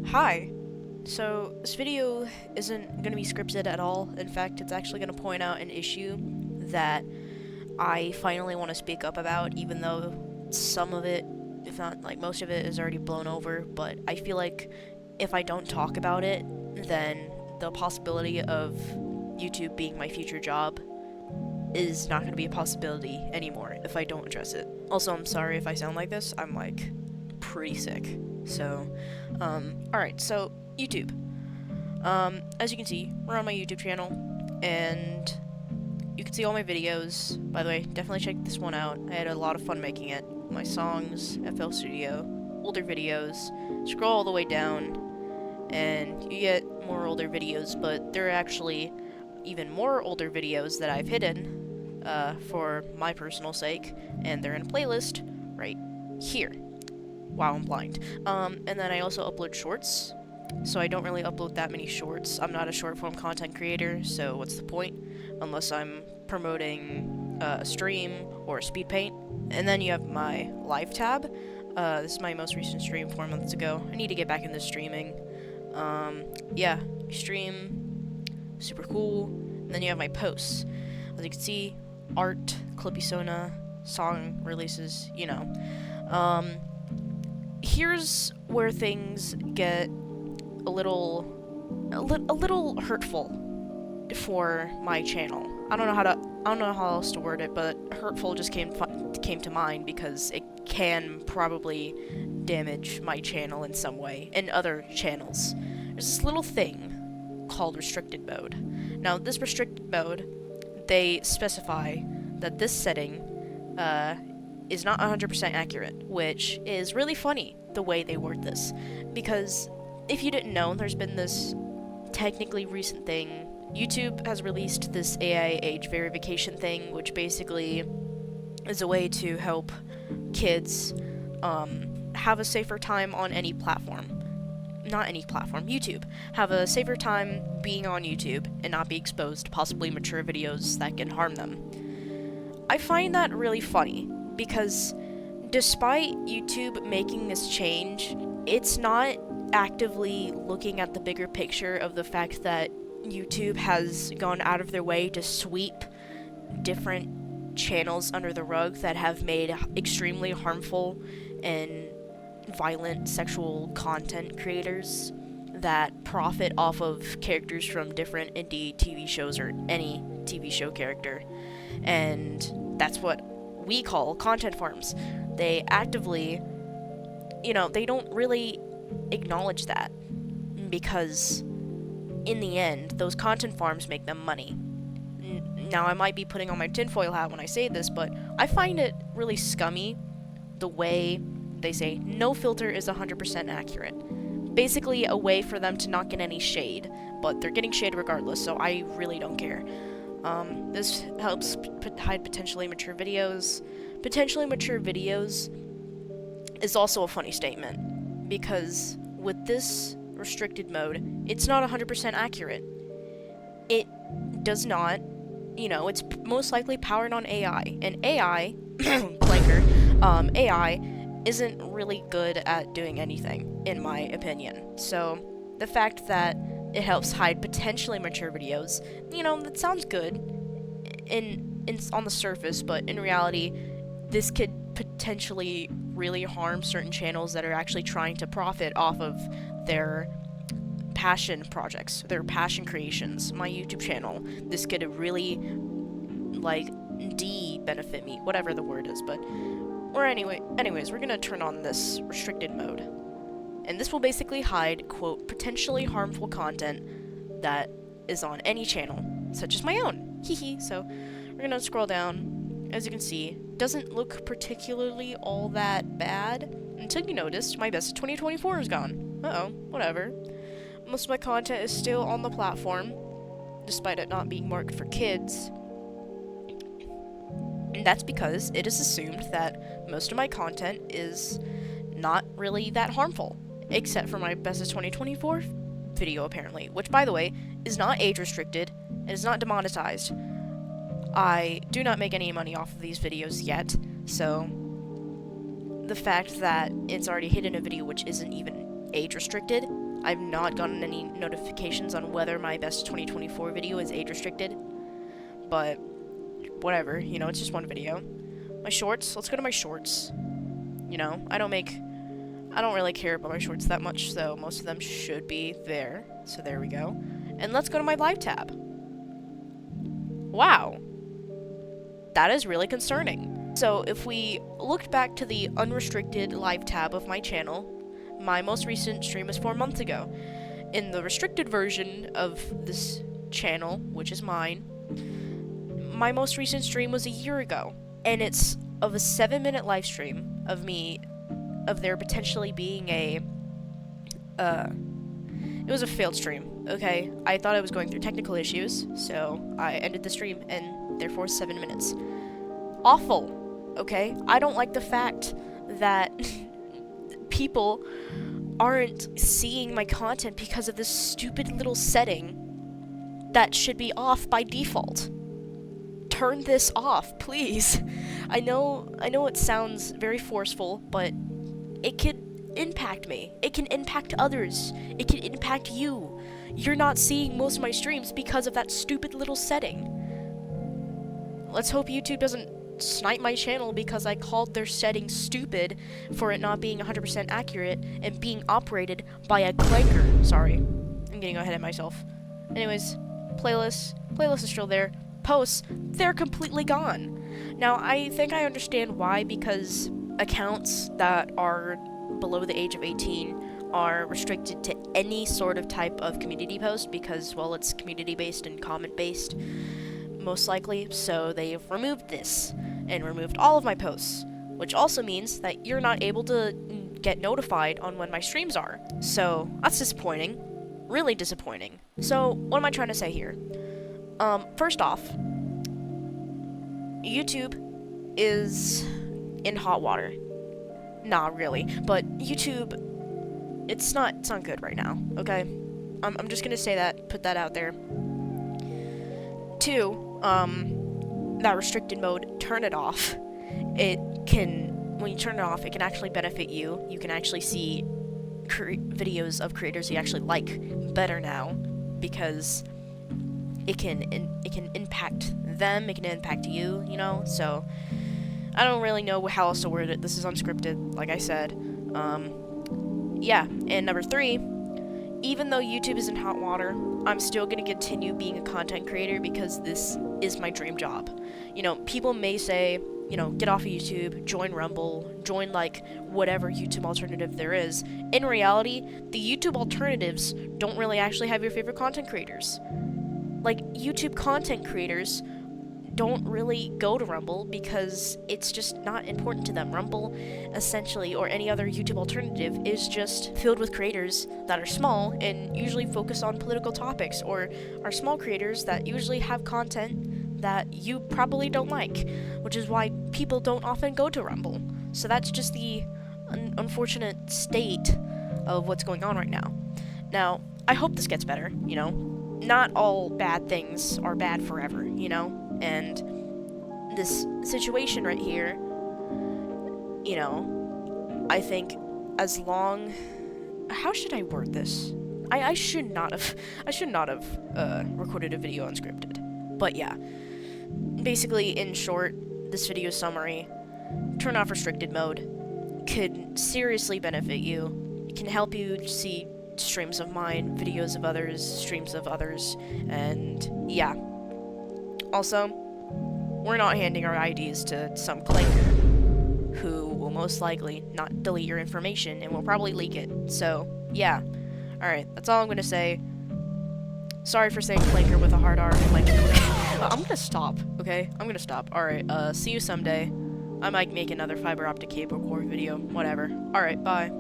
Hi. So, this video isn't going to be scripted at all. In fact, it's actually going to point out an issue that I finally want to speak up about, even though some of it, if not like most of it, is already blown over. But I feel like if I don't talk about it, then the possibility of YouTube being my future job is not going to be a possibility anymore if I don't address it. Also, I'm sorry if I sound like this. I'm like pretty sick. So, alright, so YouTube. As you can see, we're on my YouTube channel, and you can see all my videos. By the way, definitely check this one out. I had a lot of fun making it. My songs, FL Studio, older videos. Scroll all the way down, and you get more older videos, but there are actually even more older videos that I've hidden, for my personal sake, and they're in a playlist right here. Wow, I'm blind. And then I also upload shorts, so I don't really upload that many shorts. I'm not a short form content creator, so what's the point? Unless I'm promoting a stream or a speed paint. And then you have my live tab. This is my most recent stream 4 months ago. I need to get back into streaming. Yeah, stream, super cool. And then you have my posts. As you can see, art, clippy song releases, you know. Here's where things get a little hurtful for my channel. I don't know how else to word it, but hurtful just came to mind because it can probably damage my channel in some way and other channels. There's this little thing called restricted mode. Now, this restricted mode, they specify that this setting is not 100% accurate, which is really funny the way they word this. Because if you didn't know, there's been this technically recent thing. YouTube has released this AI age verification thing, which basically is a way to help kids have a safer time on any platform. Not any platform, YouTube. Have a safer time being on YouTube and not be exposed to possibly mature videos that can harm them. I find that really funny, because despite YouTube making this change, it's not actively looking at the bigger picture of the fact that YouTube has gone out of their way to sweep different channels under the rug that have made extremely harmful and violent sexual content creators that profit off of characters from different indie TV shows or any TV show character. And that's what we call content farms. They actively, they don't really acknowledge that, because in the end, those content farms make them money. Now, I might be putting on my tinfoil hat when I say this, but I find it really scummy the way they say no filter is 100% accurate. Basically, a way for them to not get any shade, but they're getting shade regardless, so I really don't care. This helps hide potentially mature videos. Potentially mature videos is also a funny statement, because with this restricted mode, it's not 100% accurate. It does not, it's most likely powered on AI, and AI, clanker, AI isn't really good at doing anything, in my opinion. So, the fact that it helps hide potentially mature videos, that sounds good on the surface, but in reality, this could potentially really harm certain channels that are actually trying to profit off of their passion projects, their passion creations. My YouTube channel, this could really, benefit me, whatever the word is, but, anyways, we're gonna turn on this restricted mode. And this will basically hide, quote, potentially harmful content that is on any channel, such as my own. Hehe. So, we're gonna scroll down. As you can see, doesn't look particularly all that bad, until you noticed my best of 2024 is gone. Uh-oh, whatever. Most of my content is still on the platform, despite it not being marked for kids. And that's because it is assumed that most of my content is not really that harmful, except for my best of 2024 video, apparently, which, by the way, is not age restricted and is not demonetized. I do not make any money off of these videos yet, so the fact that it's already hidden a video which isn't even age restricted, I've not gotten any notifications on whether my best 2024 video is age restricted. But whatever, you know, it's just one video. My shorts, let's go to my shorts. You know, I don't really care about my shorts that much, so most of them should be there. So there we go. And let's go to my live tab. Wow. That is really concerning. So if we look back to the unrestricted live tab of my channel, my most recent stream was 4 months ago. In the restricted version of this channel, which is mine, my most recent stream was a year ago. And it's of a 7-minute live stream of there potentially being it was a failed stream, okay? I thought I was going through technical issues, so I ended the stream, and therefore 7 minutes. Awful, okay? I don't like the fact that people aren't seeing my content because of this stupid little setting that should be off by default. Turn this off, please. I know it sounds very forceful, but it could impact me. It can impact others. It can impact you. You're not seeing most of my streams because of that stupid little setting. Let's hope YouTube doesn't snipe my channel because I called their setting stupid for it not being 100% accurate and being operated by a clanker. Sorry, I'm getting ahead of myself. Anyways, playlist is still there. Posts, they're completely gone. Now, I think I understand why, because accounts that are below the age of 18 are restricted to any sort of type of community post because, well, it's community-based and comment-based, most likely, so they've removed this and removed all of my posts, which also means that you're not able to get notified on when my streams are. So, that's disappointing. Really disappointing. So, what am I trying to say here? First off, YouTube is in hot water. Not really, but YouTube, it's not good right now, okay? I'm just gonna say that, put that out there. 2, that restricted mode, turn it off. When you turn it off, it can actually benefit you. You can actually see videos of creators you actually like better now, because it can impact them, it can impact you, you know? So, I don't really know how else to word it. This is unscripted, like I said. Yeah, and number 3, even though YouTube is in hot water, I'm still gonna continue being a content creator because this is my dream job. You know, people may say, you know, get off of YouTube, join Rumble, join, like, whatever YouTube alternative there is. In reality, the YouTube alternatives don't really actually have your favorite content creators. Like, YouTube content creators don't really go to Rumble because it's just not important to them. Rumble, essentially, or any other YouTube alternative, is just filled with creators that are small and usually focus on political topics, or are small creators that usually have content that you probably don't like, which is why people don't often go to Rumble. So that's just the unfortunate state of what's going on right now. Now, I hope this gets better, you know? Not all bad things are bad forever, you know? And this situation right here, you know, I think as long... How should I word this? I should not have recorded a video unscripted. But yeah. Basically, in short, this video summary, turn off restricted mode could seriously benefit you. It can help you see streams of mine, videos of others, streams of others, and yeah. Also, we're not handing our IDs to some clanker who will most likely not delete your information and will probably leak it. So, yeah. Alright, that's all I'm gonna say. Sorry for saying clanker with a hard R. Like, I'm gonna stop, okay? I'm gonna stop. Alright, see you someday. I might make another fiber optic cable core video, whatever. Alright, bye.